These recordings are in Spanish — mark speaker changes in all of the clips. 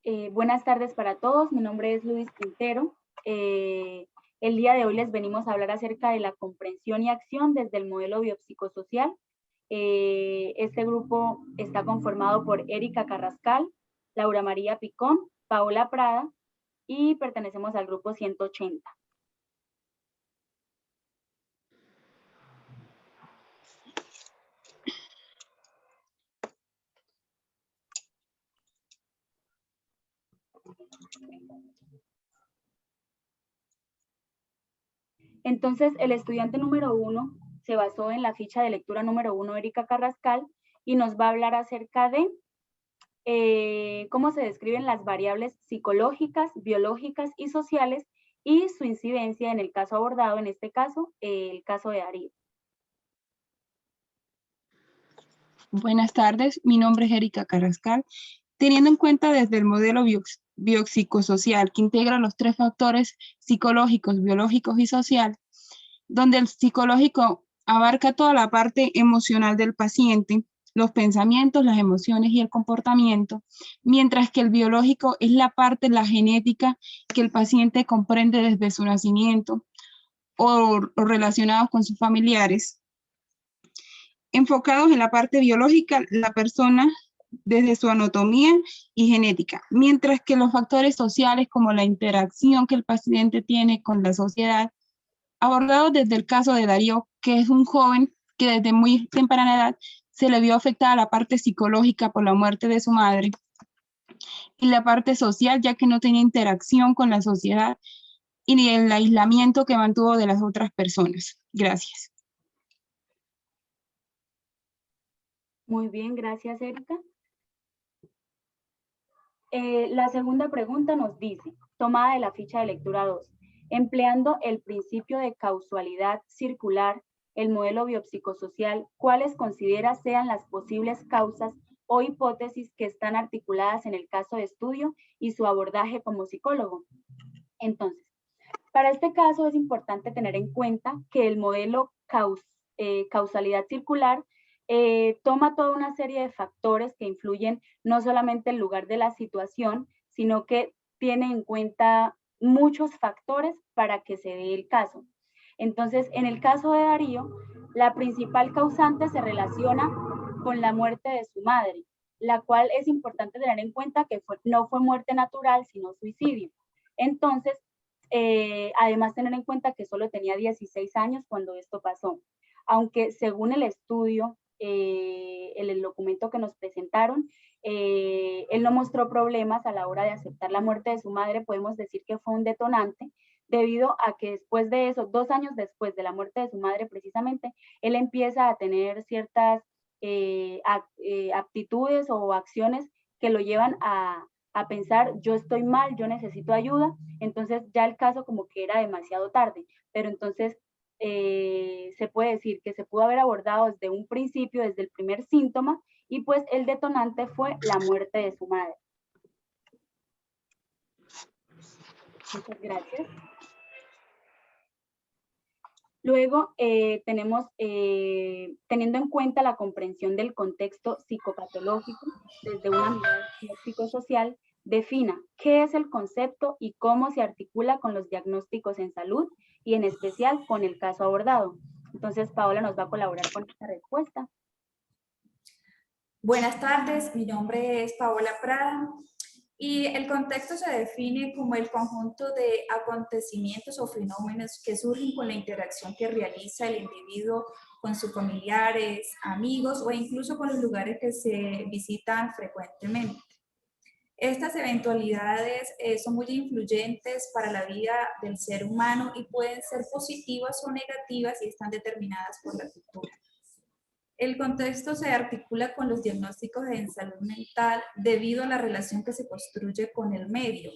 Speaker 1: Buenas tardes para todos, mi nombre es Luis Quintero. El día de hoy les venimos a hablar acerca de la comprensión y acción desde el modelo biopsicosocial. Este grupo está conformado por Erika Carrascal, Laura María Picón, Paola Prada y pertenecemos al grupo 180. Entonces, el estudiante número 1 se basó en la ficha de lectura número 1, Erika Carrascal, y nos va a hablar acerca de cómo se describen las variables psicológicas, biológicas y sociales y su incidencia en el caso abordado, en este caso, el caso de Darío.
Speaker 2: Buenas tardes, mi nombre es Erika Carrascal. Teniendo en cuenta desde el modelo biopsicosocial que integra los tres factores psicológicos, biológicos y social, donde el psicológico abarca toda la parte emocional del paciente, los pensamientos, las emociones y el comportamiento, mientras que el biológico es la parte, la genética que el paciente comprende desde su nacimiento o relacionados con sus familiares. Enfocados en la parte biológica, la persona desde su anatomía y genética, mientras que los factores sociales como la interacción que el paciente tiene con la sociedad, abordados desde el caso de Darío, que es un joven que desde muy temprana edad se le vio afectada la parte psicológica por la muerte de su madre y la parte social, ya que no tenía interacción con la sociedad y ni el aislamiento que mantuvo de las otras personas. Gracias.
Speaker 1: Muy bien, gracias, Erika. La segunda pregunta nos dice, tomada de la ficha de lectura 2, empleando el principio de causalidad circular, el modelo biopsicosocial, ¿cuáles considera sean las posibles causas o hipótesis que están articuladas en el caso de estudio y su abordaje como psicólogo? Entonces, para este caso es importante tener en cuenta que el modelo causalidad circular toma toda una serie de factores que influyen no solamente el lugar de la situación, sino que tiene en cuenta muchos factores para que se dé el caso. Entonces, en el caso de Darío, la principal causante se relaciona con la muerte de su madre, la cual es importante tener en cuenta que no fue muerte natural, sino suicidio. Entonces, además tener en cuenta que solo tenía 16 años cuando esto pasó. Aunque según el estudio, el documento que nos presentaron, él no mostró problemas a la hora de aceptar la muerte de su madre, podemos decir que fue un detonante, debido a que después de eso, 2 años después de la muerte de su madre precisamente, él empieza a tener ciertas aptitudes o acciones que lo llevan a pensar, yo estoy mal, yo necesito ayuda, entonces ya el caso como que era demasiado tarde, pero entonces se puede decir que se pudo haber abordado desde un principio, desde el primer síntoma, y pues el detonante fue la muerte de su madre. Muchas gracias. Luego tenemos, teniendo en cuenta la comprensión del contexto psicopatológico desde una mirada psicosocial, defina qué es el concepto y cómo se articula con los diagnósticos en salud y en especial con el caso abordado. Entonces, Paola nos va a colaborar con esta respuesta.
Speaker 3: Buenas tardes, mi nombre es Paola Prada y el contexto se define como el conjunto de acontecimientos o fenómenos que surgen con la interacción que realiza el individuo con sus familiares, amigos o incluso con los lugares que se visitan frecuentemente. Estas eventualidades son muy influyentes para la vida del ser humano y pueden ser positivas o negativas y están determinadas por la cultura. El contexto se articula con los diagnósticos en salud mental debido a la relación que se construye con el medio,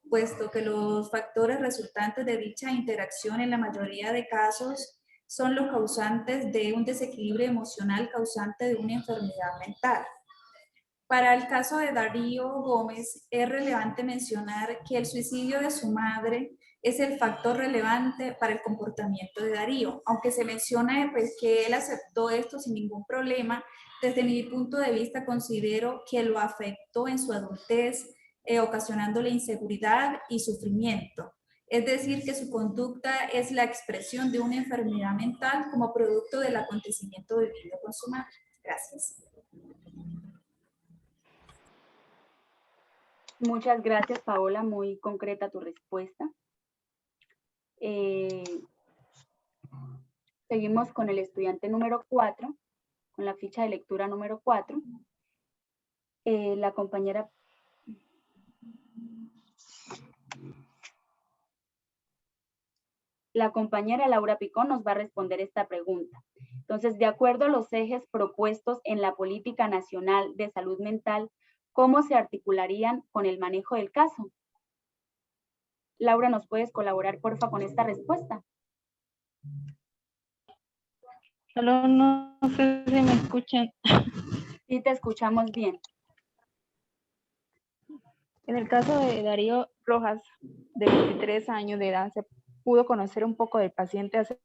Speaker 3: puesto que los factores resultantes de dicha interacción en la mayoría de casos son los causantes de un desequilibrio emocional causante de una enfermedad mental. Para el caso de Darío Gómez, es relevante mencionar que el suicidio de su madre es el factor relevante para el comportamiento de Darío. Aunque se menciona pues, que él aceptó esto sin ningún problema, desde mi punto de vista considero que lo afectó en su adultez ocasionándole inseguridad y sufrimiento. Es decir, que su conducta es la expresión de una enfermedad mental como producto del acontecimiento vivido con su madre. Gracias.
Speaker 1: Muchas gracias, Paola, muy concreta tu respuesta. Seguimos con el estudiante número 4, con la ficha de lectura número 4. La compañera Laura Picón nos va a responder esta pregunta. Entonces, de acuerdo a los ejes propuestos en la Política Nacional de Salud Mental, ¿cómo se articularían con el manejo del caso? Laura, ¿nos puedes colaborar, porfa, con esta respuesta?
Speaker 4: Solo no sé si me escuchan.
Speaker 1: Sí, te escuchamos bien.
Speaker 4: En el caso de Darío Rojas, de 23 años de edad, se pudo conocer un poco del paciente acerca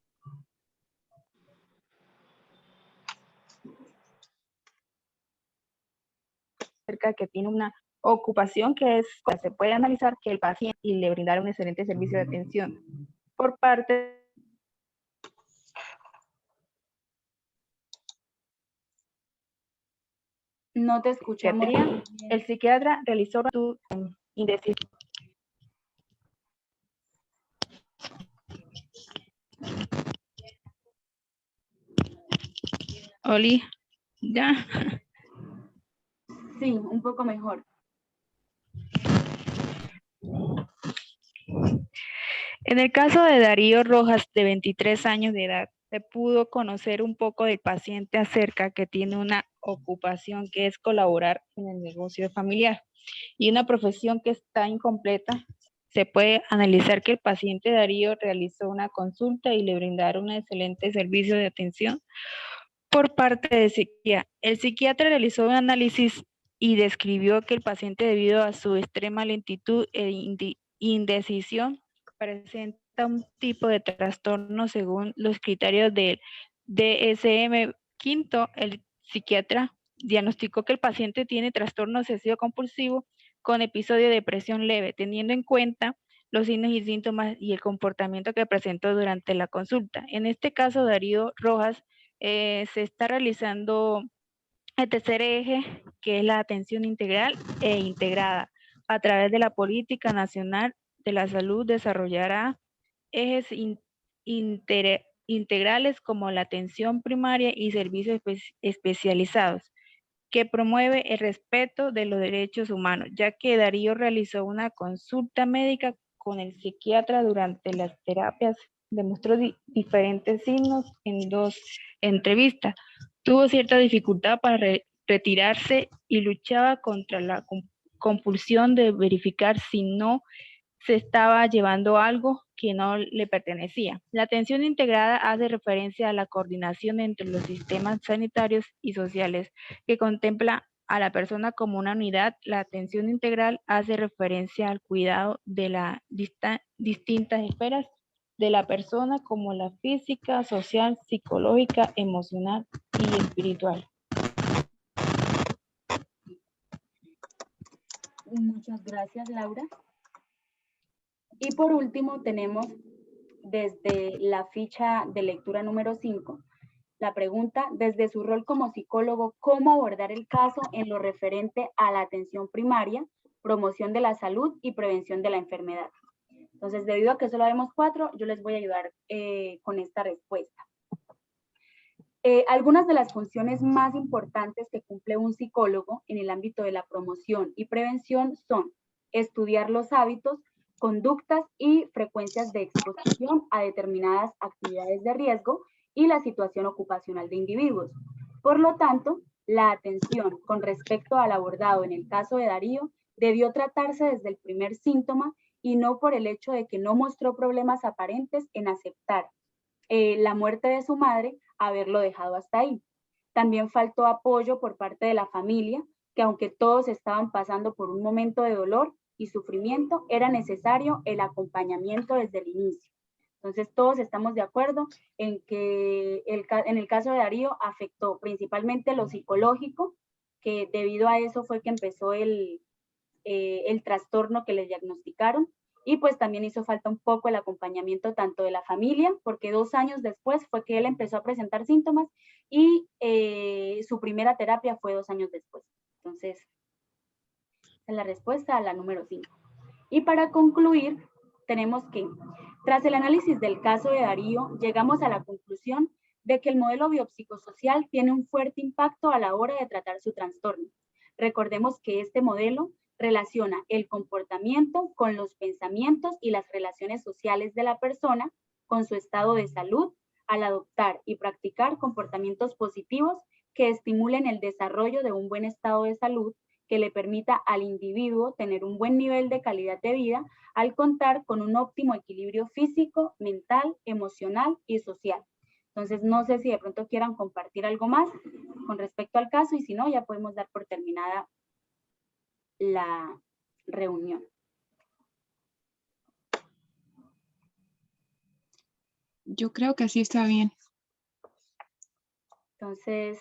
Speaker 4: de que tiene una ocupación que es, se puede analizar que el paciente y le brindar un excelente servicio de atención por parte.
Speaker 1: No te escuchamos.
Speaker 4: El psiquiatra realizó su indecisión. Oli, ya.
Speaker 1: Sí, un poco mejor.
Speaker 4: En el caso de Darío Rojas, de 23 años de edad, se pudo conocer un poco del paciente acerca que tiene una ocupación que es colaborar en el negocio familiar y una profesión que está incompleta. Se puede analizar que el paciente Darío realizó una consulta y le brindaron un excelente servicio de atención por parte del psiquiatra. El psiquiatra realizó un análisis y describió que el paciente, debido a su extrema lentitud e indecisión, presenta un tipo de trastorno según los criterios del DSM-5. El psiquiatra diagnosticó que el paciente tiene trastorno obsesivo compulsivo con episodio de depresión leve, teniendo en cuenta los signos y síntomas y el comportamiento que presentó durante la consulta. En este caso, Darío Rojas, se está realizando el tercer eje, que es la atención integral e integrada. A través de la Política Nacional de la Salud desarrollará ejes integrales como la atención primaria y servicios especializados, que promueve el respeto de los derechos humanos, ya que Darío realizó una consulta médica con el psiquiatra durante las terapias, demostró diferentes signos en 2 entrevistas. Tuvo cierta dificultad para retirarse y luchaba contra la compulsión de verificar si no se estaba llevando algo que no le pertenecía. La atención integrada hace referencia a la coordinación entre los sistemas sanitarios y sociales que contempla a la persona como una unidad. La atención integral hace referencia al cuidado de las distintas esferas de la persona, como la física, social, psicológica, emocional y espiritual.
Speaker 1: Muchas gracias, Laura. Y por último tenemos desde la ficha de lectura número 5, la pregunta, desde su rol como psicólogo, ¿cómo abordar el caso en lo referente a la atención primaria, promoción de la salud y prevención de la enfermedad? Entonces, debido a que solo vemos 4, yo les voy a ayudar con esta respuesta. Algunas de las funciones más importantes que cumple un psicólogo en el ámbito de la promoción y prevención son estudiar los hábitos, conductas y frecuencias de exposición a determinadas actividades de riesgo y la situación ocupacional de individuos. Por lo tanto, la atención con respecto al abordado en el caso de Darío debió tratarse desde el primer síntoma y no por el hecho de que no mostró problemas aparentes en aceptar la muerte de su madre, haberlo dejado hasta ahí. También faltó apoyo por parte de la familia, que aunque todos estaban pasando por un momento de dolor y sufrimiento, era necesario el acompañamiento desde el inicio. Entonces, todos estamos de acuerdo en que en el caso de Darío afectó principalmente lo psicológico, que debido a eso fue que empezó el el trastorno que le diagnosticaron, y pues también hizo falta un poco el acompañamiento tanto de la familia, porque 2 años después fue que él empezó a presentar síntomas, y su primera terapia fue 2 años después. Entonces, esa es la respuesta a la número 5. Y para concluir, tenemos que, tras el análisis del caso de Darío, llegamos a la conclusión de que el modelo biopsicosocial tiene un fuerte impacto a la hora de tratar su trastorno. Recordemos que este modelo relaciona el comportamiento con los pensamientos y las relaciones sociales de la persona, con su estado de salud, al adoptar y practicar comportamientos positivos que estimulen el desarrollo de un buen estado de salud, que le permita al individuo tener un buen nivel de calidad de vida al contar con un óptimo equilibrio físico, mental, emocional y social. Entonces, no sé si de pronto quieran compartir algo más con respecto al caso, y si no, ya podemos dar por terminada la reunión.
Speaker 2: Yo creo que así está bien.
Speaker 1: Entonces,